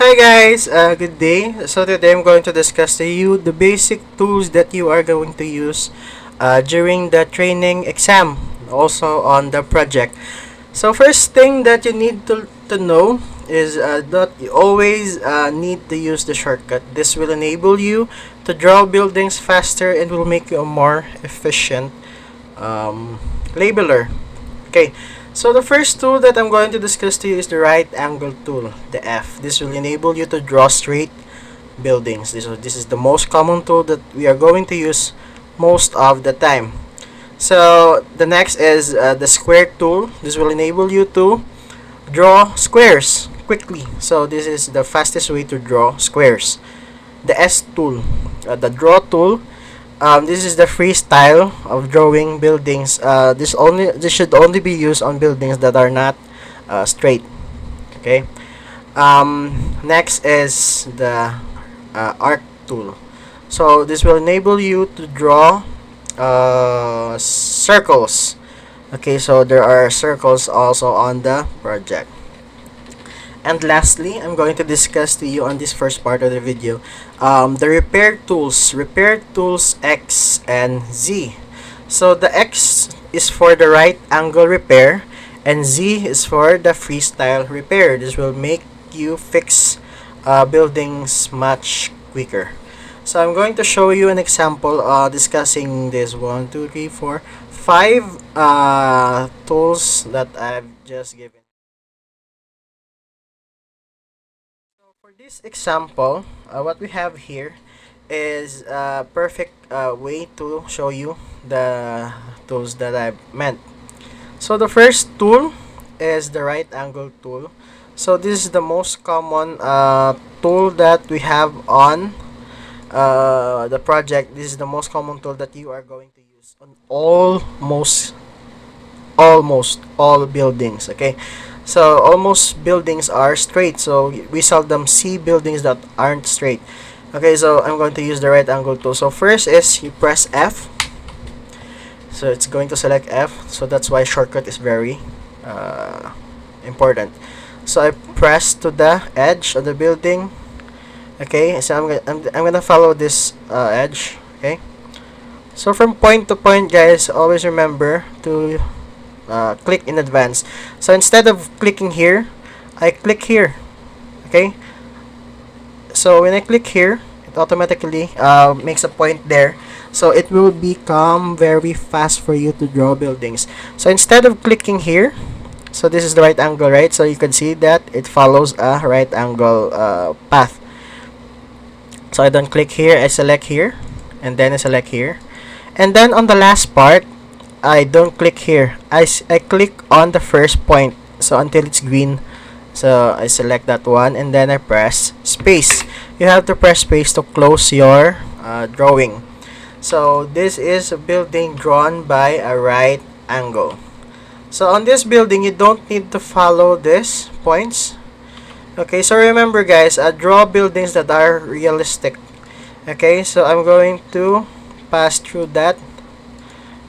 Hi guys, good day. So today I'm going to discuss to you the basic tools that you are going to use during the training exam, also on the project. So first thing that you need to know is that you always need to use the shortcut. This will enable you to draw buildings faster and will make you a more efficient labeler. Okay, so the first tool that I'm going to discuss to you is the right angle tool, the F. This will enable you to draw straight buildings. This is the most common tool that we are going to use most of the time. So the next is the square tool. This will enable you to draw squares quickly. So this is the fastest way to draw squares. The S tool, the draw tool. This is the freestyle of drawing buildings. This should only be used on buildings that are not straight. Okay. Next is the arc tool. So this will enable you to draw circles. Okay, so there are circles also on the project. And lastly, I'm going to discuss to you on this first part of the video the repair tools X and Z. So the X is for the right angle repair and Z is for the freestyle repair. This will make you fix buildings much quicker. So I'm going to show you an example discussing this 1, 2, 3, 4, 5 tools that I've just given. For this example, what we have here is a perfect way to show you the tools that I meant. So the first tool is the right angle tool. So this is the most common tool that we have on the project. This is the most common tool that you are going to use on almost all buildings. Okay, so almost buildings are straight, so we seldom see buildings that aren't straight. Okay, so I'm going to use the right angle tool. So first is you press F, so it's going to select F, so that's why shortcut is very important. So I press to the edge of the building. Okay, so I'm gonna follow this edge. Okay, so from point to point, guys, always remember to click in advance. So instead of clicking here, I click here. Okay, so when I click here, it automatically makes a point there, so it will become very fast for you to draw buildings. So instead of clicking here, so this is the right angle, right? So you can see that it follows a right angle path. So I don't click here, I select here, and then I select here, and then on the last part I don't click here. I click on the first point, so until it's green. So I select that one and then I press space. You have to press space to close your drawing. So this is a building drawn by a right angle. So on this building, you don't need to follow these points. Okay, so remember guys, draw buildings that are realistic. Okay, so I'm going to pass through that.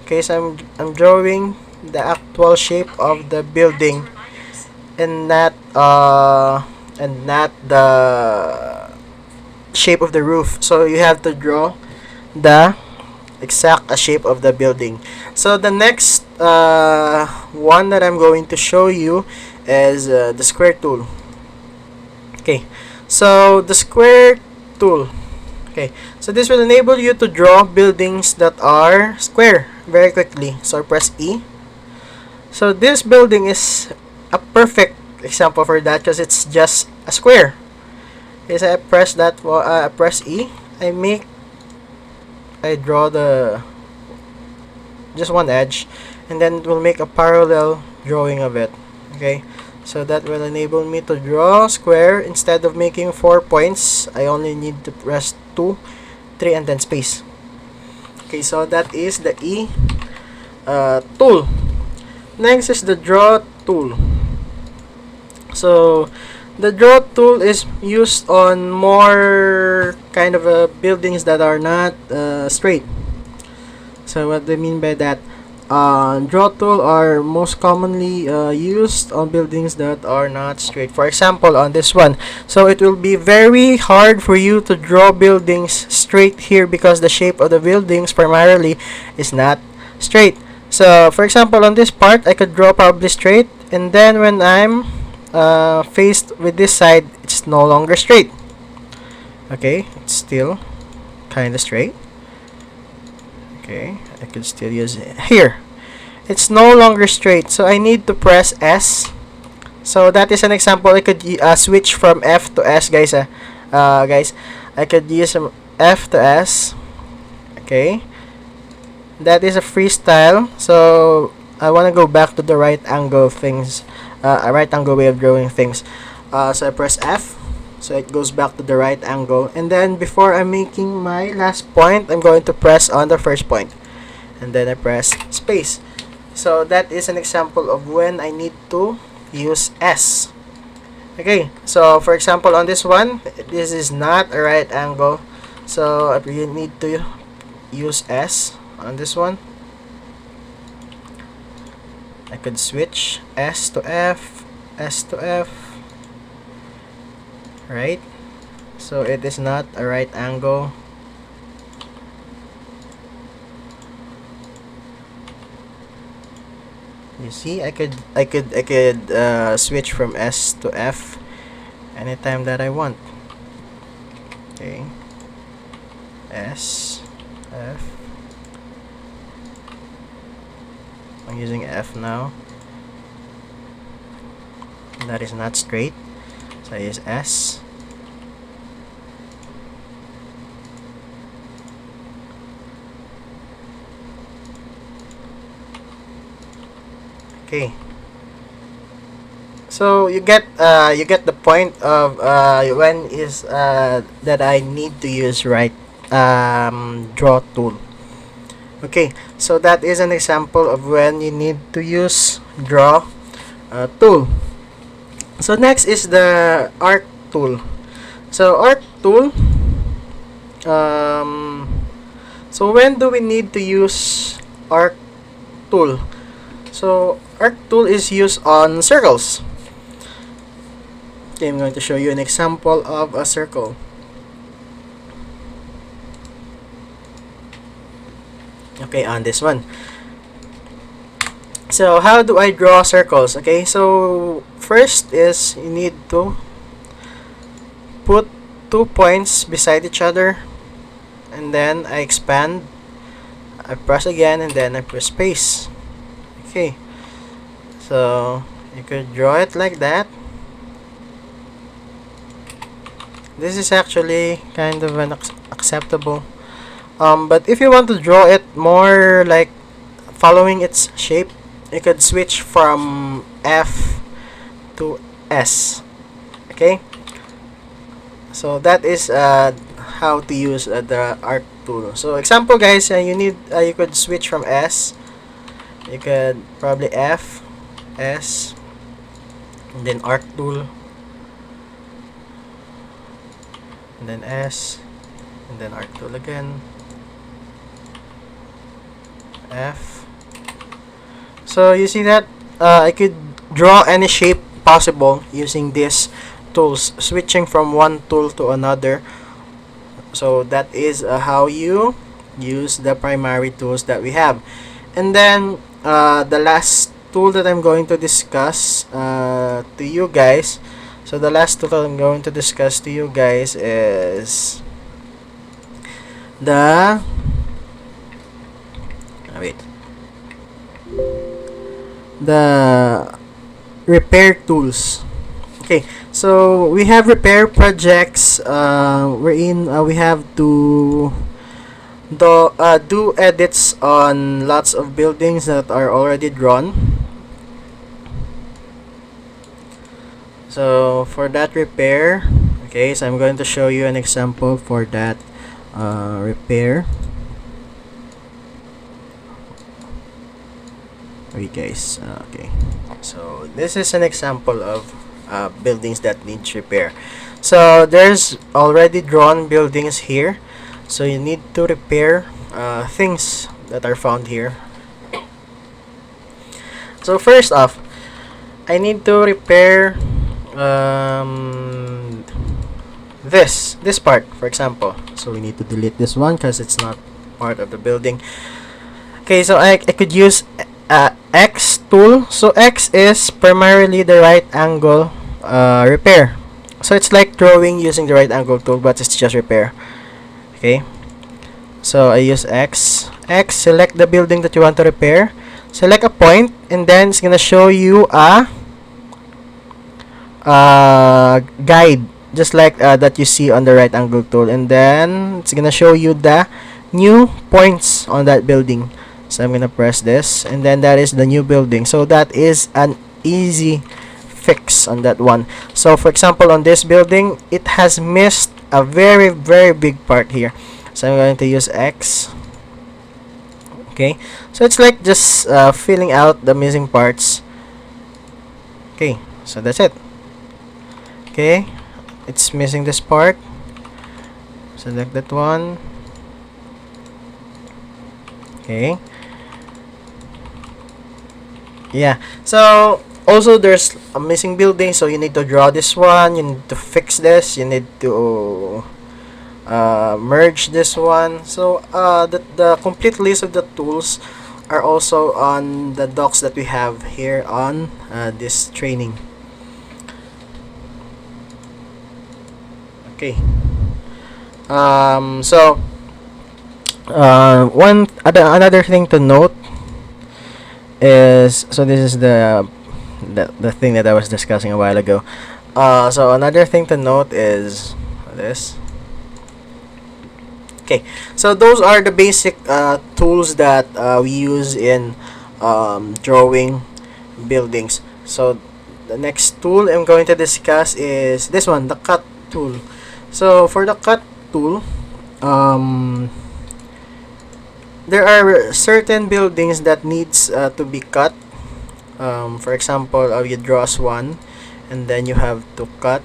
Okay, so I'm drawing the actual shape of the building and not the shape of the roof. So you have to draw the exact shape of the building. So the next one that I'm going to show you is the square tool. Okay, so the square tool. Okay, so this will enable you to draw buildings that are square very quickly. So press E. So this building is a perfect example for that because it's just a square. Okay, so I press that. I press E. I draw the just one edge, and then it will make a parallel drawing of it. Okay. So that will enable me to draw square. Instead of making 4 points, I only need to press 2, 3, and then space. Okay, so that is the E tool. Next is the draw tool. So the draw tool is used on more kind of buildings that are not straight. So what do I mean by that? draw tool are most commonly used on buildings that are not straight. For example, on this one, so it will be very hard for you to draw buildings straight here because the shape of the buildings primarily is not straight. So for example, on this part, I could draw probably straight, and then when I'm faced with this side, it's no longer straight. Okay, it's still kind of straight. Okay, I could still use it here. It's no longer straight, so I need to press S. So that is an example. I could switch from F to S, guys. Guys, I could use F to S. Okay, that is a freestyle. So I want to go back to the right angle things, a right angle way of drawing things. So I press F. So it goes back to the right angle, and then before I'm making my last point, I'm going to press on the first point, and then I press space. So that is an example of when I need to use S. Okay, so for example on this one, this is not a right angle, so I really need to use S on this one. I could switch S to F, S to F. Right, so it is not a right angle. You see, I could switch from S to F anytime that I want. Okay, S, F. I'm using F now. That is not straight, so I use S. Okay, so you get the point of when is that I need to use right draw tool. Okay, so that is an example of when you need to use draw tool. So next is the arc tool. So arc tool, so when do we need to use arc tool? So arc tool is used on circles. Okay, I'm going to show you an example of a circle. Okay, on this one. So how do I draw circles? Okay, so first is you need to put 2 points beside each other, and then I expand, I press again, and then I press space. Okay, so you could draw it like that. This is actually kind of an acceptable, but if you want to draw it more like following its shape, you could switch from F to S. Okay, so that is how to use the arc tool. So example, guys, you could switch from S. You could probably F, S, and then arc tool, and then S, and then arc tool again, F. So you see that I could draw any shape possible using these tools, switching from one tool to another. So that is how you use the primary tools that we have. And then the last tool that I'm going to discuss to you guys, so the last tool that I'm going to discuss to you guys is the the repair tools. Okay, so we have repair projects wherein we have to do edits on lots of buildings that are already drawn. So for that repair, okay, so I'm going to show you an example for that repair. Okay, guys, okay, so this is an example of buildings that need repair. So there's already drawn buildings here, so you need to repair things that are found here. So first off, I need to repair um, this part, for example. So we need to delete this one because it's not part of the building. Okay, so I could use X tool. So X is primarily the right angle repair. So it's like drawing using the right angle tool, but it's just repair. Okay, so I use X. X, select the building that you want to repair. Select a point, and then it's gonna show you a guide, just like that you see on the right angle tool, and then it's gonna show you the new points on that building. So I'm gonna press this, and then that is the new building. So that is an easy fix on that one. So for example, on this building, it has missed a very big part here. So I'm going to use X. Okay, so it's like just filling out the missing parts. Okay, so that's it. Okay, it's missing this part. Select that one. Okay. Yeah, so also there's a missing building, so you need to draw this one, you need to fix this, you need to merge this one. So the complete list of the tools are also on the docs that we have here on this training. Okay, so another thing to note is, so this is the thing that I was discussing a while ago. So another thing to note is this. Okay, so those are the basic tools that we use in drawing buildings. So the next tool I'm going to discuss is this one, the cut tool. So for the cut tool, there are certain buildings that needs to be cut. For example, you draw as one, and then you have to cut.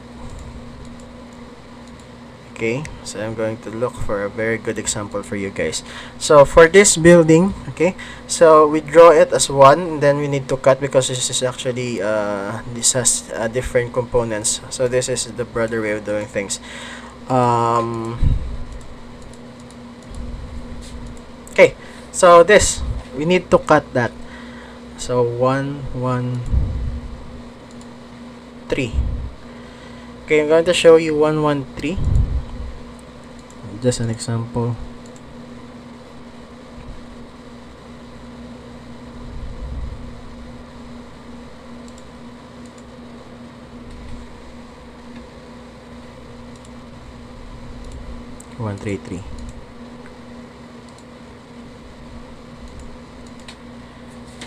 Okay, so I'm going to look for a very good example for you guys. So for this building, okay, so we draw it as one, and then we need to cut because this is actually this has different components. So this is the broader way of doing things. Okay, so this, we need to cut that. So 1 1 3. Okay, I'm going to show you 1 1 3. Just an example. One, three, three.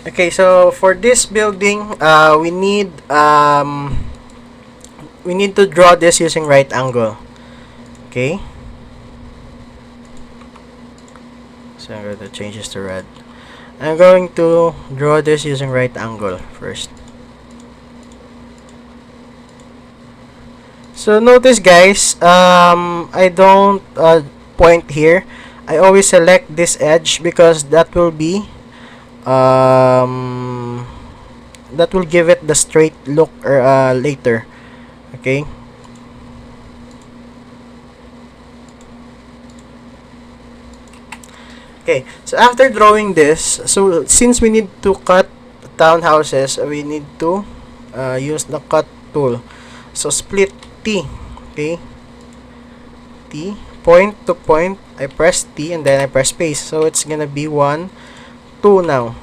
Okay, so for this building, we need to draw this using right angle. Okay. So I'm going to change this to red. I'm going to draw this using right angle first. So notice guys, I don't point here. I always select this edge because that will be that will give it the straight look later. Okay. Okay, so after drawing this, so since we need to cut townhouses, we need to use the cut tool. So split T. Okay, T, point to point, I press T and then I press space, so it's gonna be 1 2 now.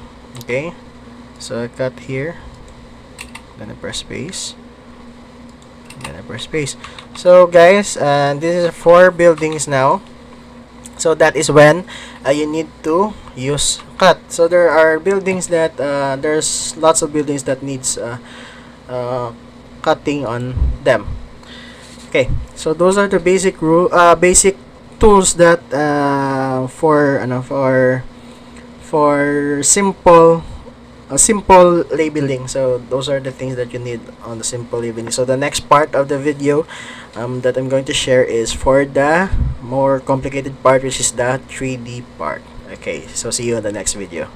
Okay, so I cut here, then I press space, then I press space. So guys, this is 4 buildings now. So that is when you need to use cut. So there are buildings that there's lots of buildings that needs cutting on them. Okay, so those are the basic basic tools that for simple labeling. So those are the things that you need on the simple labeling. So the next part of the video that I'm going to share is for the more complicated part, which is the 3D part. Okay, so see you in the next video.